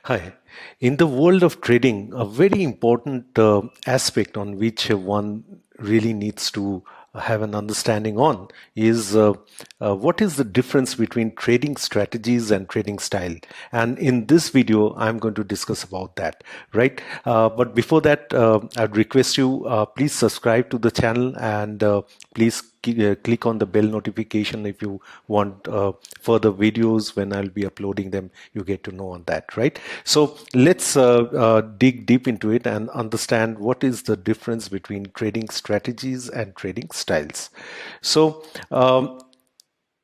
Hi. In the world of trading, a very important aspect on which one really needs to have an understanding on is what is the difference between trading strategies and trading style. And in this video, I'm going to discuss about that, right? But before that, I'd request you please subscribe to the channel and please click on the bell notification if you want further videos when I'll be uploading them. You get to know on that, right? So let's dig deep into it and understand what is the difference between trading strategies and trading styles. So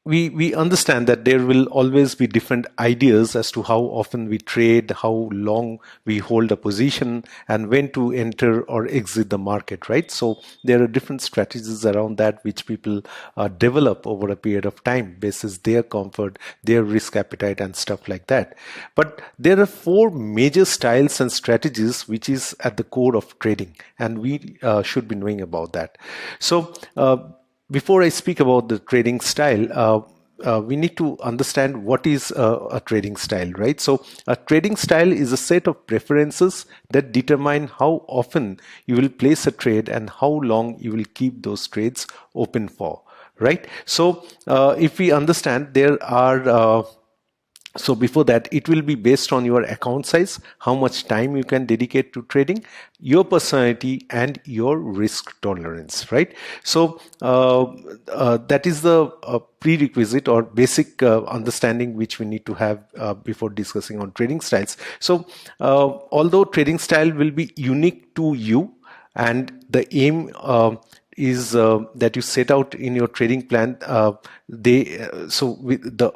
we understand that there will always be different ideas as to how often we trade, how long we hold a position, and when to enter or exit the market, right? So there are different strategies around that which people develop over a period of time basis their comfort, their risk appetite, and stuff like that. But there are four major styles and strategies which is at the core of trading, and we should be knowing about that. So before I speak about the trading style, we need to understand what is a trading style, right? So a trading style is a set of preferences that determine how often you will place a trade and how long you will keep those trades open for, right? So if we understand, there are so before that, it will be based on your account size, how much time you can dedicate to trading, your personality, and your risk tolerance, right? So that is the prerequisite or basic understanding which we need to have before discussing on trading styles. So although trading style will be unique to you, and the aim is that you set out in your trading plan. So with the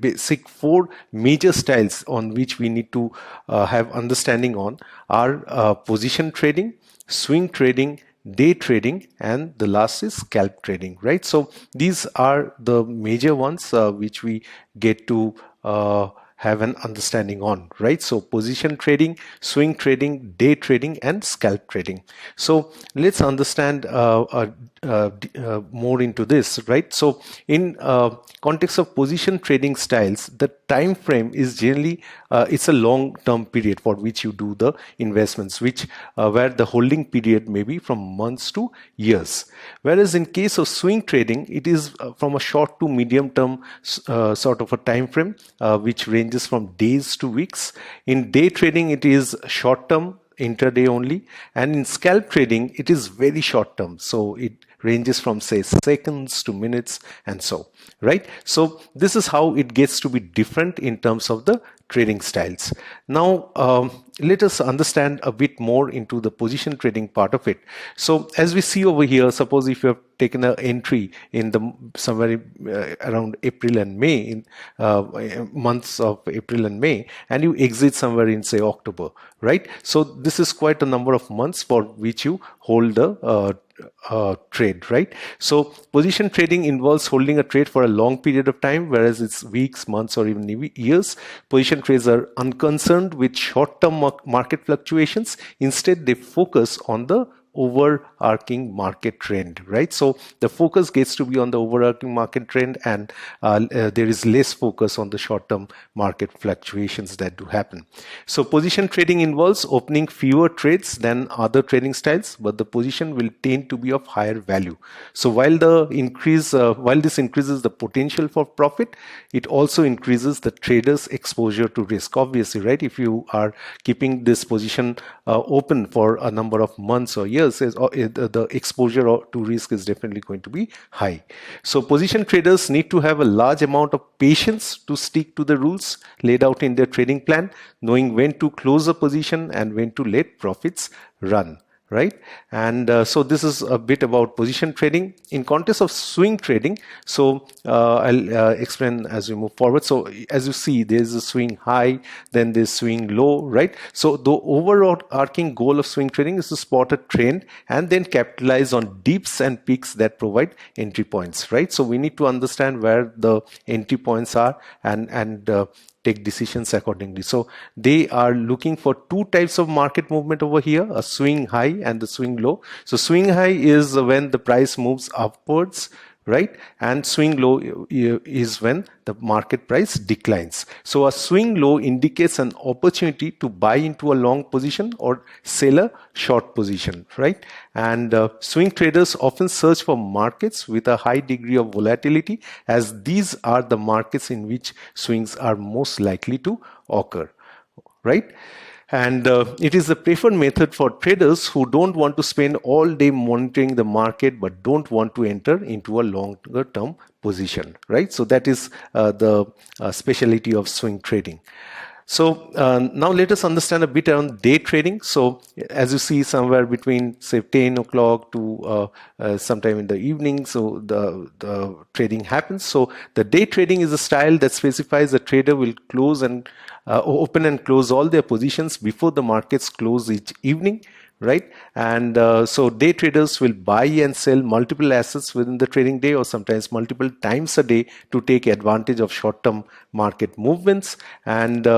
basic four major styles on which we need to have understanding on are position trading, swing trading, day trading, and the last is scalp trading, right? So these are the major ones which we get to have an understanding on, right? So position trading, swing trading, day trading, and scalp trading. So let's understand more into this, right? So in context of position trading styles, the time frame is generally it's a long-term period for which you do the investments, which where the holding period may be from months to years. Whereas in case of swing trading, it is from a short to medium-term sort of a time frame, which ranges from days to weeks. In day trading, it is short-term, intraday only, and in scalp trading it is very short term, so it ranges from say seconds to minutes and so, right? So this is how it gets to be different in terms of the trading styles. Now let us understand a bit more into the position trading part of it. So as we see over here, suppose if you have taken an entry in the somewhere around April and May, in months of April and May, and you exit somewhere in say October, right? So this is quite a number of months for which you hold the trade, right? So position trading involves holding a trade for a long period of time, whereas it's weeks, months, or even years. Position trades are unconcerned with short-term market fluctuations. Instead, they focus on the overarching market trend, right? So the focus gets to be on the overarching market trend, and there is less focus on the short-term market fluctuations that do happen. So position trading involves opening fewer trades than other trading styles, but the position will tend to be of higher value. So while this increases the potential for profit, it also increases the trader's exposure to risk. Obviously, right? If you are keeping this position open for a number of months or years, the exposure to risk is definitely going to be high. So position traders need to have a large amount of patience to stick to the rules laid out in their trading plan, knowing when to close a position and when to let profits run, right? And so this is a bit about position trading. In context of swing trading, so I'll explain as we move forward. So as you see, there's a swing high, then there's swing low, right? So the overarching goal of swing trading is to spot a trend and then capitalize on dips and peaks that provide entry points, right? So we need to understand where the entry points are and take decisions accordingly. So they are looking for two types of market movement over here, a swing high and the swing low. So swing high is when the price moves upwards right? And swing low is when the market price declines. So a swing low indicates an opportunity to buy into a long position or sell a short position, right? And swing traders often search for markets with a high degree of volatility, as these are the markets in which swings are most likely to occur, right? And it is the preferred method for traders who don't want to spend all day monitoring the market but don't want to enter into a longer term position, right? So that is the specialty of swing trading. So now let us understand a bit around day trading. So as you see, somewhere between say 10 o'clock to sometime in the evening, so the trading happens. So the day trading is a style that specifies the trader will close and open and close all their positions before the markets close each evening, right? And so day traders will buy and sell multiple assets within the trading day, or sometimes multiple times a day, to take advantage of short-term market movements. And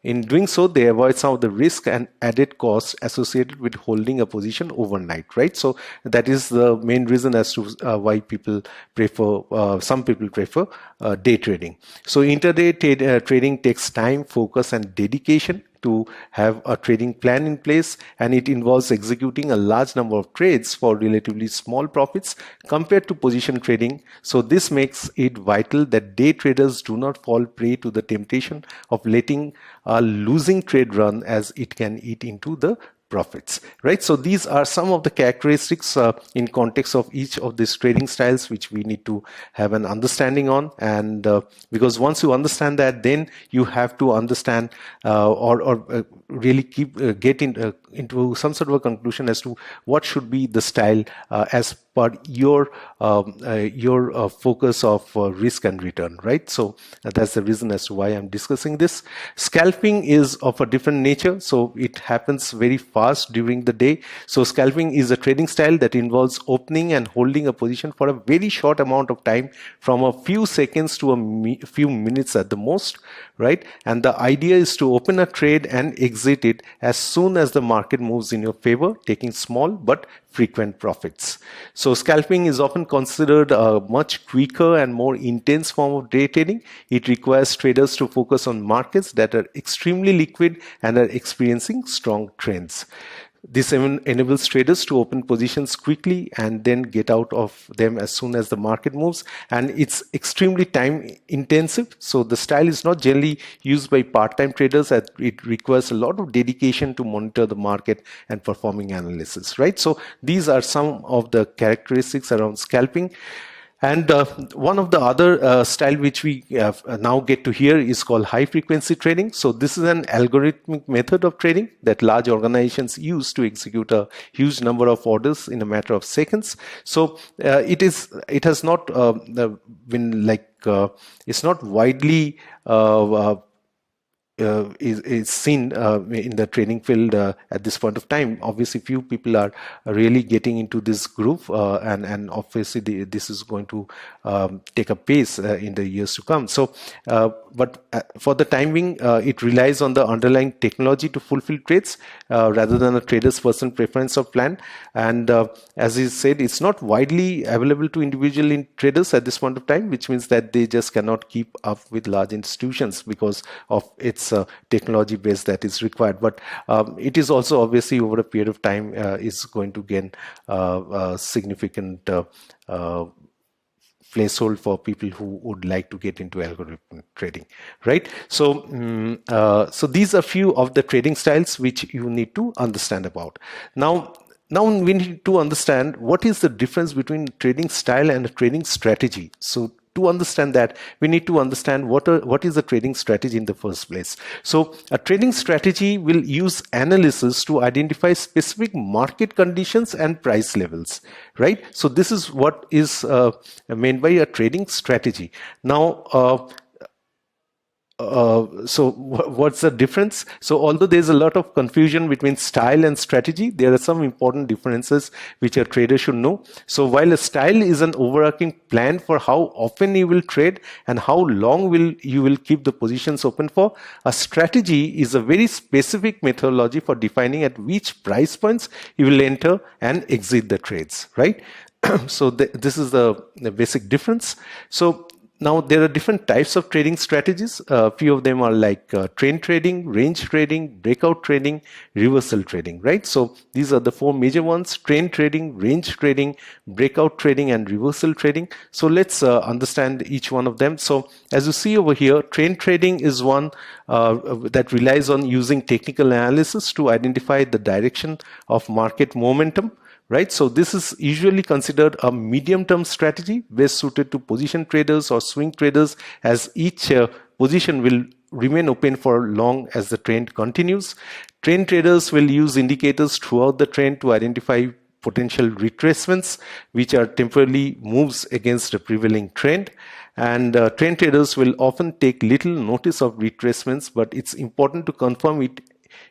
in doing so, they avoid some of the risk and added costs associated with holding a position overnight, right? So that is the main reason as to why people prefer, some people prefer day trading. So intraday trading takes time, focus, and dedication to have a trading plan in place, and it involves executing a large number of trades for relatively small profits compared to position trading. So this makes it vital that day traders do not fall prey to the temptation of letting a losing trade run, as it can eat into the profits, right? So these are some of the characteristics in context of each of these trading styles which we need to have an understanding on. And because once you understand that, then you have to understand or really get into some sort of a conclusion as to what should be the style as per your focus of risk and return, right? So that's the reason as to why I'm discussing this. Scalping is of a different nature, so it happens very fast during the day. So scalping is a trading style that involves opening and holding a position for a very short amount of time, from a few seconds to a few minutes at the most, right? And the idea is to open a trade and exit it as soon as the market moves in your favor, taking small but frequent profits. So scalping is often considered a much quicker and more intense form of day trading. It requires traders to focus on markets that are extremely liquid and are experiencing strong trends. This enables traders to open positions quickly and then get out of them as soon as the market moves. And it's extremely time intensive. So the style is not generally used by part-time traders, as it requires a lot of dedication to monitor the market and performing analysis, right? So these are some of the characteristics around scalping. And one of the other style which we now get to hear is called high frequency trading. So this is an algorithmic method of trading that large organizations use to execute a huge number of orders in a matter of seconds. So it has not been like it's not widely is seen in the trading field at this point of time. Obviously, few people are really getting into this groove, and obviously this is going to take a pace in the years to come. So, but for the time being, it relies on the underlying technology to fulfill trades rather than a trader's personal preference or plan. And as he said, it's not widely available to individual traders at this point of time, which means that they just cannot keep up with large institutions because of its technology base that is required. But it is also obviously over a period of time is going to gain significant placehold for people who would like to get into algorithmic trading, right? So, so these are few of the trading styles which you need to understand about. Now we need to understand what is the difference between trading style and a trading strategy. So to understand that, we need to understand what is a trading strategy in the first place. So a trading strategy will use analysis to identify specific market conditions and price levels, right? So this is what is meant by a trading strategy. Now, what's the difference? So although there's a lot of confusion between style and strategy, there are some important differences which a trader should know. So while a style is an overarching plan for how often you will trade and how long you will keep the positions open for, a strategy is a very specific methodology for defining at which price points you will enter and exit the trades, right? So this is the basic difference. So now there are different types of trading strategies. A few of them are like trend trading, range trading, breakout trading, reversal trading, right? So these are the four major ones: trend trading, range trading, breakout trading, and reversal trading. So let's understand each one of them. So as you see over here, trend trading is one that relies on using technical analysis to identify the direction of market momentum, right? So this is usually considered a medium-term strategy best suited to position traders or swing traders, as each position will remain open for long as the trend continues. Trend traders will use indicators throughout the trend to identify potential retracements, which are temporary moves against a prevailing trend. And trend traders will often take little notice of retracements, but it's important to confirm it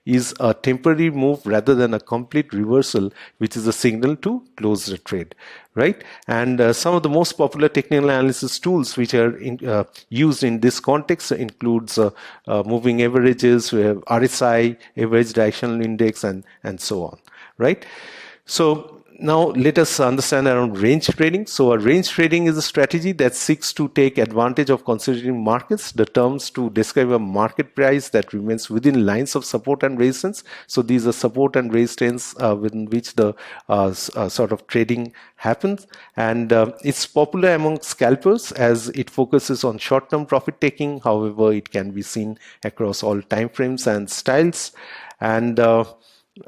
is a temporary move rather than a complete reversal, which is a signal to close the trade, right? And some of the most popular technical analysis tools which are used in this context includes moving averages, we have RSI, average directional index, and so on, right? So now let us understand around range trading. So a range trading is a strategy that seeks to take advantage of considering markets, the terms to describe a market price that remains within lines of support and resistance. So these are support and resistance within which the sort of trading happens. And it's popular among scalpers as it focuses on short-term profit taking. However, it can be seen across all time frames and styles. And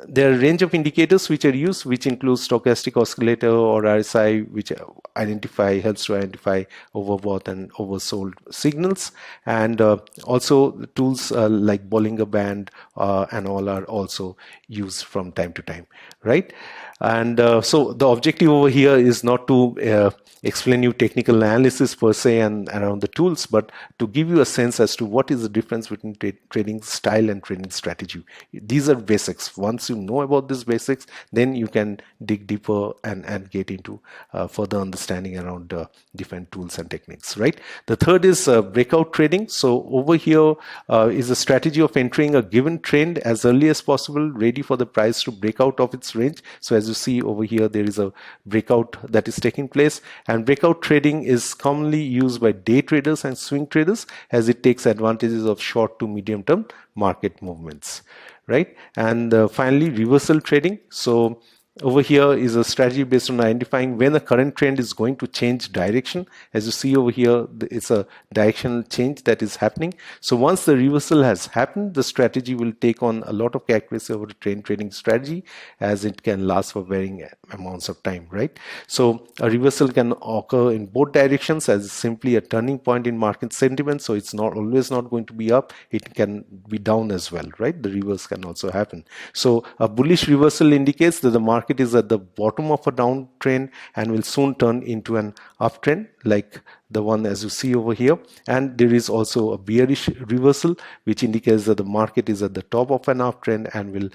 there are a range of indicators which are used, which includes stochastic oscillator or RSI, which helps to identify overbought and oversold signals. And also tools like Bollinger Band and all are also used from time to time, right? And so the objective over here is not to explain you technical analysis per se and around the tools, but to give you a sense as to what is the difference between trading style and trading strategy. These are basics. Once you know about these basics, then you can dig deeper and get into further understanding around different tools and techniques, right? The third is breakout trading. So over here is a strategy of entering a given trend as early as possible, ready for the price to break out of its range. So as you see over here, there is a breakout that is taking place. And breakout trading is commonly used by day traders and swing traders as it takes advantages of short to medium term market movements, right? And finally, reversal trading. So over here is a strategy based on identifying when the current trend is going to change direction. As you see over here, it's a directional change that is happening. So once the reversal has happened, the strategy will take on a lot of characteristics of a trend trading strategy, as it can last for varying amounts of time, right? So a reversal can occur in both directions as simply a turning point in market sentiment. So it's not always not going to be up, it can be down as well, right? The reverse can also happen. So a bullish reversal indicates that the market is at the bottom of a downtrend and will soon turn into an uptrend, like the one as you see over here. And there is also a bearish reversal, which indicates that the market is at the top of an uptrend and will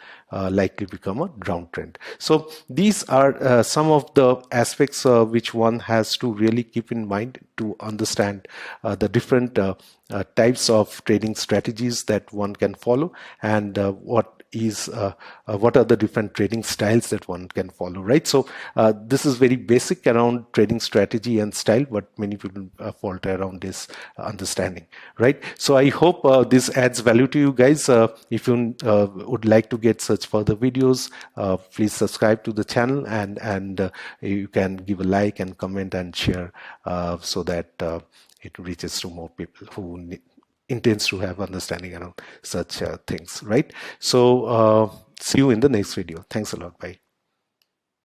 likely become a downtrend. So these are some of the aspects which one has to really keep in mind to understand the different types of trading strategies that one can follow, and what are the different trading styles that one can follow, right? So this is very basic around trading strategy and style, but many people falter around this understanding, right? So I hope this adds value to you guys. If you would like to get such further videos, please subscribe to the channel, and you can give a like and comment and share so that it reaches to more people who intends to have understanding around such things, right? So see you in the next video. Thanks a lot. Bye.